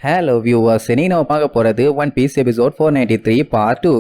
Hello viewers, இன்னைக்கு நம்ம பார்க்க போறது One Piece episode 493 part 2.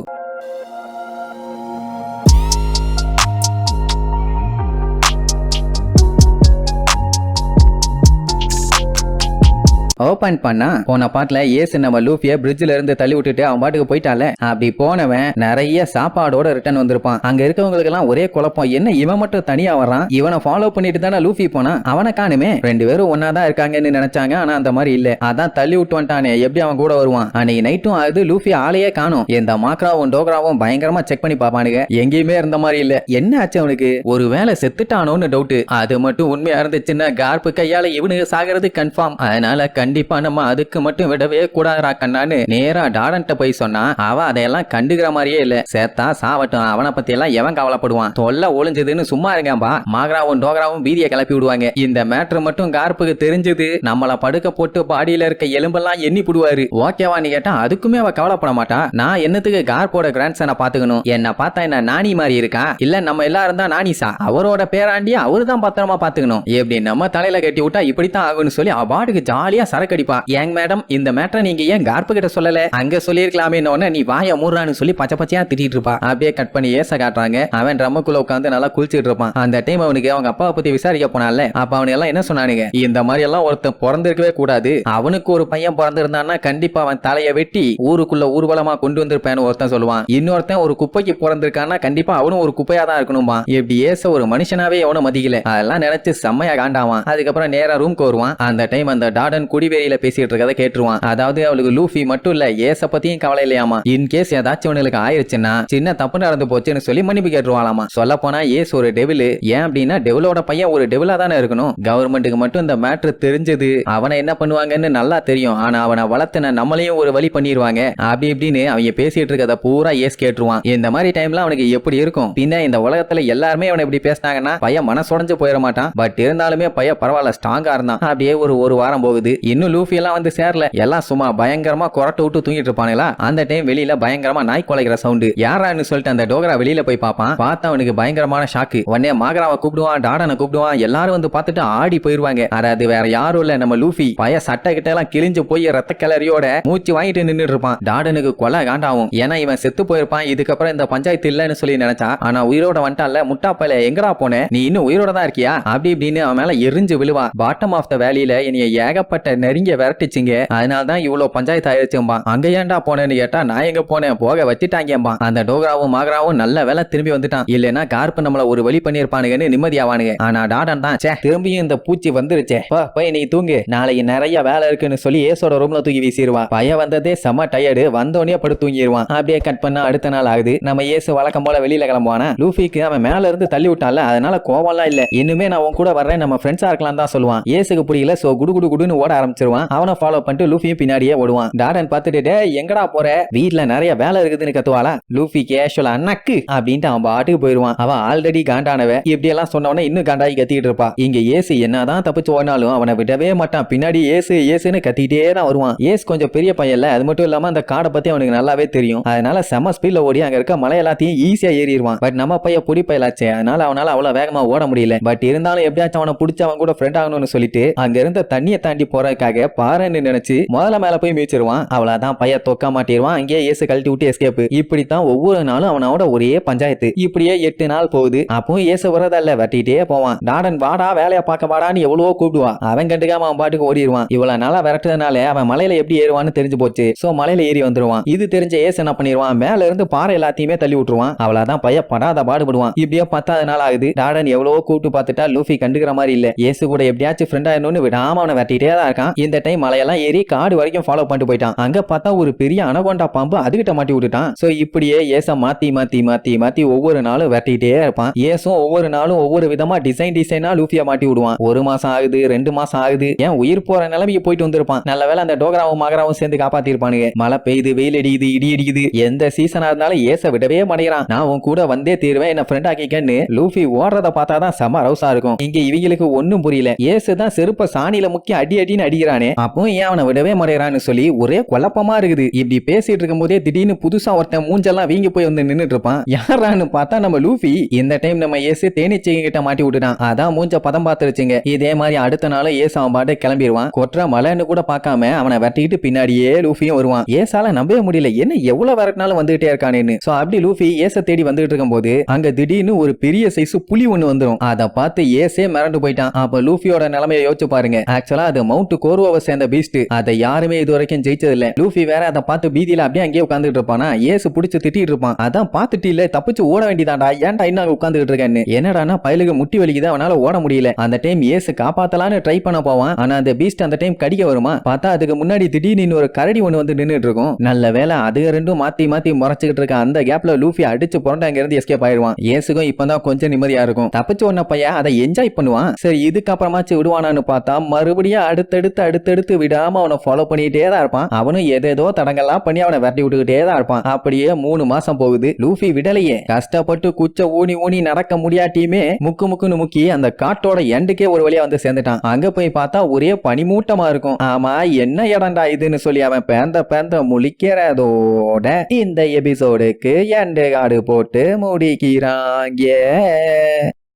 Open பண்ணா போன பாட்டுல ஏசு நம்ம லூஃபிய பிரிட்ஜ்ல இருந்து தள்ளி விட்டுட்டு அவன் பாட்டுக்கு போயிட்டால. அப்படி போனவன் நிறைய சாப்பாடோட ரிட்டர்ன் வந்திருப்பான். அங்க இருக்கவங்களுக்கு எல்லாம் ஒரே குழப்பம், என்ன இவன் மட்டும் தனியா வர்றான், இவனை ஃபாலோ பண்ணிட்டு தானே லூஃபி போனா, அவனை காணுமே. ரெண்டு பேரும் ஒன்னாதான் இருக்காங்கன்னு நினைச்சாங்க, ஆனா அந்த மாதிரி இல்ல. அதான் தள்ளி விட்டு வந்துட்டானே, எப்படி அவன் கூட வருவான். அன்னைக்கு நைட்டும் ஆகுது, லூஃபி ஆளையே காணும். இந்த மாக்ராவும் டோக்ராவும் பயங்கரமா செக் பண்ணி பாப்பானுங்க, எங்கேயுமே இருந்த மாதிரி இல்ல. என்ன ஆச்சு அவனுக்கு, ஒருவேளை செத்துட்டானோன்னு டவுட். அது மட்டும் உண்மையா இருந்துச்சுன்னா கார்ப்பு கையால இவனுக்கு சாகிறது கன்ஃபார்ம். அதனால கண்டிப்பா நம்ம அதுக்கு மட்டும் விடவே கூடாதுரா கண்ணான்னு நேரா டாரன்ட்ட போய் சொன்னா, அவ அதையெல்லாம் கண்டுகிற மாதிரியே இல்ல. சேத்தா சாவட்டும், அவனை பத்தி எல்லாம் எவன் கவலைப்படுவான், தொல்லை ஒளிஞ்சதுன்னு சும்மா இருங்கப்பா. மாக்ராவும் டோக்ராவும் பீதியை கிளப்பி விடுவாங்க. இந்த மேட்ரு மட்டும் கார்ப்புக்கு தெரிஞ்சது, நம்மள படுக்க போட்டு பாடியில இருக்க எலும்பெல்லாம் எண்ணி புடுவாரு. ஓகேவான்னு கேட்டா அதுக்குமே அவ கவலைப்பட மாட்டா. நான் என்னத்துக்கு கார்ப்போட கிராண்ட்சனை பாத்துக்கணும், என்ன பார்த்தா என்ன நானி மாதிரி இருக்கா, இல்ல நம்ம எல்லாரும் தான் நானிசா, அவரோட பேராண்டிய அவரு தான் பத்திரமா பாத்துக்கணும், எப்படி நம்ம தலையில கட்டி விட்டா இப்படித்தான் ஆகும்னு சொல்லி அவார்டுக்கு ஜாலியா சரக்கடிப்பா. ஏங் மேடம், இந்த மேட்டரை நீங்க ஏன் கார்ப்பு கிட்ட சொல்லல, அங்க சொல்லிருக்கலாமே, நீ வாய மூறான்னு சொல்லி பச்சை பச்சையா திட்டிட்டு இருப்பா. அப்படியே கட் பண்ணி ஏச காட்டுறாங்க. அவன் ட்ரம்முக்குள்ள உட்காந்து நல்லா குளிச்சிட்டு இருப்பான். அந்த டைம் அவனுக்கு அவங்க அப்பாவை பத்தி விசாரிக்க போனால, அப்ப அவனு எல்லாம் என்ன சொன்னானுங்க, இந்த மாதிரி எல்லாம் ஒருத்தன் பிறந்திருக்கவே கூடாது, அவனுக்கு ஒரு பையன் பிறந்திருந்தான்னா கண்டிப்பா அவன் தலையை வெட்டி ஊருக்குள்ள ஊர்வலமா கொண்டு வந்திருப்பேன்னு ஒருத்தன் சொல்லுவான். இன்னொருத்தன் ஒரு குப்பைக்கு பிறந்திருக்கான்னா கண்டிப்பா அவனும் ஒரு குப்பையா தான் இருக்கணுமா. இப்படி ஏச ஒரு மனுஷனாவே எவனும் மதிக்கல. அதெல்லாம் நினைச்சு செம்மையா காண்டாவான். அதுக்கப்புறம் நேரா ரூம்க்கு வருவான். அந்த டைம் அந்த டார்டன் குடிவேரியில பேசிட்டு இருக்கதை கேட்டுருவான். அதாவது அவளுக்கு லூஃபி மட்டும் இல்ல, ஏச பத்தியும் கவலை இல்லையாமா. இன்கேஸ் ஏதாச்சும் அவனுக்கு ஆயிருச்சுன்னா சின்ன தப்பு நடந்து போச்சுன்னு சொல்லி மன்னிப்பு கேட்டுருவாளாமா. சொல்ல போனா ஏஸ் ஒரு டெவில். ஏன் அப்படின்னா டெவிலோட பையன் ஒரு டெவிலா தானே இருக்கணும். கவர்மெண்ட்டுக்கு மட்டும் இந்த மேட்ரு தெரிஞ்சது, அவனை என்ன பண்ணுவாங்கன்னு நல்லா தெரியும். ஆனா அவனை வளர்த்துன நம்மளையும் ஒரு வழி பண்ணிடுவாங்க. அப்படி இப்படின்னு அவங்க பேசிட்டு இருக்கத பூரா ஏஸ் கேட்டுருவான். இந்த மாதிரி டைம்ல அவனுக்கு எப்படி இருக்கும், பின்ன இந்த உலகத்துல எல்லாருமே அவனை இப்படி பேசினாங்கன்னா பையன் மனசுடைஞ்சு போயிட மாட்டான். பட் இருந்தாலுமே பையன் பரவாயில்ல, ஸ்ட்ராங்கா இருந்தான். அப்படியே ஒரு வாரம் போகுது. இன்னும் லூஃபி எல்லாம் வந்து சேரல. எல்லாம் சும்மா பயங்கரமா கொரட்டை விட்டு தூங்கிட்டு இருப்பானுங்களா. அந்த டைம் வெளியில பயங்கரமா நாய் குலைக்கிற சவுண்ட். யாரான்னு சொல்லிட்டு அந்த டோக்ரா வெளியில போய் பார்ப்பான். பார்த்தா அவனுக்கு பயங்கரமான ஷாக்கு. உடனே மாகராவை கூப்பிடுவான், டாடனை கூப்பிடுவான். எல்லாரும் வந்து பார்த்துட்டு ஆடி போயிருவாங்க. அது வேற யாரும் இல்ல, நம்ம லூஃபி. பய சட்டை கிட்ட எல்லாம் கிழிஞ்சு போய் ரத்த கிளறியோட மூச்சு வாங்கிட்டு நின்றுட்டு இருப்பான். டாடனுக்கு கொலை காண்டாவும். ஏன்னா இவன் செத்து போயிருப்பான், இதுக்கப்புறம் இந்த பஞ்சாயத்து இல்லன்னு சொல்லி நினைச்சா. ஆனா உயிரோட வந்துட்டான்ல, முட்டாப்பையில எங்கடா போன, நீ இன்னும் உயிரோட தான் இருக்கியா அப்படி இப்படின்னு அவன் மேல எரிஞ்சு விழுவா. பாட்டம் ஆஃப் த வேலியில என்னைய ஏகப்பட்ட நெருங்கிய விரட்டிச்சிங்க, அதனாலதான் இவ்வளவு பஞ்சாயத்து ஆயிடுச்சும்பா. அங்க ஏன்டா போனேன்னு கேட்டா நான் எங்க போனேன், போக வச்சுட்டாங்கம்பா. அந்த டோக்ராவும் மாகராவும் நல்ல வேலை திரும்பி வந்துட்டான். இல்லைன்னா கார்ப்பு நம்மள ஒரு வழி பண்ணிருப்பானுங்கன்னு நிம்மதியாவானுங்க. ஆனா டாடன் தான் திரும்பியும் இந்த பூச்சி வந்துருச்சே, போய் நீ தூங்கு, நாளைக்கு நிறைய வேலை இருக்குன்னு சொல்லி ஏசோட ரூம்ல தூக்கி வீசிடுவான். பைய வந்ததே செம்ம டயர்டு, வந்தோடனே படுத்து தூங்கிடுவான். அப்படியே கட் பண்ணா அடுத்த நாள் ஆகுது. நம்ம ஏசு வழக்கம் போல வெளியில கிளம்புவானா. லூஃபிக்கு அவன் மேல இருந்து தள்ளி விட்டான்ல, அதனால கோவம்லாம் இல்ல. இன்னுமே நான் உன் கூட வர்றேன், நம்ம ஃப்ரெண்ட்ஸா இருக்கலாம் தான் சொல்லுவான். ஏசுக்கு புரியல, சோ குடு குடு குடுன்னு ஓட ஆரம்பிச்சிருவான். அவனை ஃபாலோ பண்ணிட்டு லூஃபியும் பின்னாடியே ஓடுவான். டாடன் பார்த்துட்டு எங்கடா போற, வீட்டுல நிறைய வேலை இருக்குதுன்னு கத்துவாளா. லூஃபி கேஷுவலா அண்ணக்கு அப்படின்ட்டு அவன் பாட்டுக்கு போயிருவான். அவன் ஆல்ரெடி காண்டானவ, இப்படி எல்லாம் சொன்னவன இன்னும் காண்டாகி கத்திட்டு இருப்பா. இங்க ஏசு என்னதான் தப்பிச்சு ஓடினாலும் அவனை விடவே மாட்டான். பின்னாடி ஏசு ஏசுன்னு கத்திட்டே தான் வருவான். ஏசு கொஞ்சம் பெரிய பையன்ல, அது மட்டும் இல்லாம அந்த காடை பத்தி அவனுக்கு நல்லாவே தெரியும். அதனால செம ஸ்பீட்ல ஓடி அங்க இருக்க மலை எல்லாத்தையும் ஈஸியா ஏறிடுவான். பட் நம்ம பையன் புடி பயலாச்சே, அதனால அவனால அவ்வளவு வேகமா ஓட முடியல. பட் இருந்தாலும் எப்படியாச்சும் அவனை பிடிச்ச அவன் கூட ஃப்ரெண்ட் ஆகணும்னு சொல்லிட்டு அங்க இருந்த தண்ணியை தாண்டி போறதுக்காக பாறைன்னு நினைச்சு முதல்ல மேல போய் மீச்சிருவான். அவ்வளவுதான், பைய தொக்க மாட்டிடுவான். அங்கேயே ஏசு கழட்டி விட்டு எஸ்கேப். இப்படித்தான் ஒவ்வொரு நாளும் அவனோட ஒரே பஞ்சாயத்து. இப்படியே 8 நாள் போகுது. அப்பவும் ஏசு வரதல்ல, வட்டிட்டே போவான். டாடன் வாடா வேலையை பார்க்க வாடான்னு எவ்வளவோ கூப்பிடுவான். அவன் கண்டுக்காம அவன் பாட்டுக்கு ஓடிடுவான். இவ்வளவு நாளா விரட்டுறதுனால அவன் மலையில எப்படி ஏறுவான்னு தெரிஞ்சு போச்சு. சோ மலையில ஏறி வந்துருவான். இது தெரிஞ்ச ஏசு என்ன பண்ணிடுவான், மேல இருந்து பாறை எல்லாத்தையுமே தள்ளி விட்டுருவான். அவ்வளவுதான், பைய படாத பாடுபடுவான். இப்படியே 10வது நாள் ஆகுது. டாடன் எவ்வளவோ கூப்பிட்டு பார்த்துட்டா லூஃபி கண்டுக்கிற மாதிரி இல்ல. ஏசு கூட எப்படியாச்சும் ஃப்ரெண்ட் ஆயிடணும்னு விடாம அவனை வெட்டிட்டே தான் இருக்கான். இந்த டைம் மலையெல்லாம் ஏறி காடு வரைக்கும் ஃபாலோ பண்ணிட்டு போயிட்டான். அங்க பார்த்தா ஒரு பெரிய அனகொண்டா பாம்பு அதுகிட்ட மாட்டி விட்டுட்டான். சோ இப்படியே ஏச மாத்தி மாத்தி மாத்தி மாத்தி ஒவ்வொரு நாளும் வெட்டிட்டே இருப்பான். ஏசும் ஒவ்வொரு நாளும் ஒவ்வொரு விதமா டிசைனா லூஃபியா மாட்டி விடுவான். 1 மாசம் ஆகுது, 2 மாசம் ஆகுது, ஏன் உயிர் போற நிலைமைக்கு போயிட்டு வந்திருப்பான். நல்ல வேலை அந்த டோக்ராவும் மகராவும் சேர்ந்து காப்பாத்திருப்பானுங்க. மழை பெய்யுது, வெயில் அடிக்குது, இடி அடிக்குது, எந்த சீசனா இருந்தாலும் ஏச விடவே மாட்டேங்கிறான். நான் உன் கூட வந்தே தீருவேன், என்ன ஃப்ரெண்ட் ஆக்கிக்கன்னு லூஃபி ஓடுறத பார்த்தாதான் செம ரவுசா இருக்கும். இங்க இவங்களுக்கு ஒன்னும் புரியல. ஏசு தான் செருப்ப சாணியில முக்கிய அடி அடின்னு அடி அடிக்கிறானே அப்போ ஏன் அவனை விடவே மாட்டேறான்னு சொல்லி ஒரே குழப்பமா இருக்குது. இப்படி பேசிட்டு இருக்கும் போதே திடீர்னு புதுசா ஒருத்தன் மூஞ்செல்லாம் வீங்கி போய் வந்து நின்னுட்டு இருப்பான். யாரான்னு பார்த்தா நம்ம லூஃபி. இந்த டைம் நம்ம ஏசு தேனீச்சிங்க கிட்ட மாட்டி விட்டுட்டான். அதான் மூஞ்ச பதம் பார்த்துருச்சுங்க. இதே மாதிரி அடுத்த நாள் ஏசு அவன் பாட்டு கிளம்பிடுவான். கொற்ற மலைன்னு கூட பார்க்காம அவனை வெட்டிக்கிட்டு பின்னாடியே லூஃபியும் வருவான். ஏசால நம்பவே முடியல, என்ன எவ்வளவு விரட்டினாலும் வந்துகிட்டே இருக்கானேன்னு. சோ அப்படி லூஃபி ஏச தேடி வந்துட்டு இருக்கும் போது அங்க திடீர்னு ஒரு பெரிய சைஸ் புலி ஒண்ணு வந்துரும். அதை பார்த்து ஏசே மிரண்டு போயிட்டான். அப்ப லூஃபியோட நிலைமையை யோசிச்சு பாருங்க. ஆக்சுவலா அது மவுண்ட் கோர்வோவை சேர்ந்த பீஸ்ட். அதை யாருமே இது வரைக்கும் ஜெயிச்சது இல்ல. லூஃபி வேற அதை பார்த்து பீதியில அப்படியே அங்கேயே உட்காந்துட்டு இருப்பானா. ஏசு புடிச்சு திட்டிட்டு இருப்பான். அதான் பார்த்துட்டு இல்ல தப்பிச்சு ஓட வேண்டியதாண்டா, ஏன்டா இன்னும் உட்காந்துட்டு இருக்கேன்னு. என்னடானா பயலுக்கு முட்டி வலிக்குது, அவனால ஓட முடியல. அந்த டைம் ஏசு காப்பாத்தலான்னு ட்ரை பண்ண போவான். ஆனா அந்த பீஸ்ட் அந்த டைம் கடிக்க வருமா. பார்த்தா அதுக்கு முன்னாடி திடீர்னு ஒரு கரடி ஒண்ணு வந்து நின்னுட்டு இருக்கும். நல்ல வேலை அது ரெண்டும் மாத்தி மாத்தி முறைச்சுக்கிட்டு இருக்க. அந்த கேப்ல லூஃபி அடிச்சு புரண்டு அங்க இருந்து எஸ்கேப் ஆயிடுவான். ஏசுக்கும் இப்பதான் கொஞ்சம் நிம்மதியா இருக்கும். தப்பிச்சு ஒன்ன பையன் அதை என்ஜாய் பண்ணுவான். சரி இதுக்கப்புறமாச்சு விடுவானான்னு பார்த்தா மறுபடியும் அடுத்தடுத்து விடாம அவனை ஃபாலோ பண்ணிட்டே தான் இருப்பான். அவனும் ஏதேதோ தடங்கள்லாம் பண்ணி அவனை விரட்டி விட்டுக்கிட்டே தான் இருப்பான். அப்படியே 3 மாசம் போகுது. லூஃபி விடலையே. கஷ்டப்பட்டு குச்ச ஊனி நடக்க முடியாட்டியுமே முக்குன்னு முக்கி அந்த காட்டோட எண்டுக்கே ஒரு வழியா வந்து சேர்ந்துட்டான். அங்க போய் பார்த்தா ஒரே பனிமூட்டமா இருக்கும். ஆமா என்ன இடம்டா இதுன்னு சொல்லி அவன் பேந்த முழிக்கிறதோட இந்த எபிசோடுக்கு எண்டு காடு போட்டு முடிக்கிறாங்க.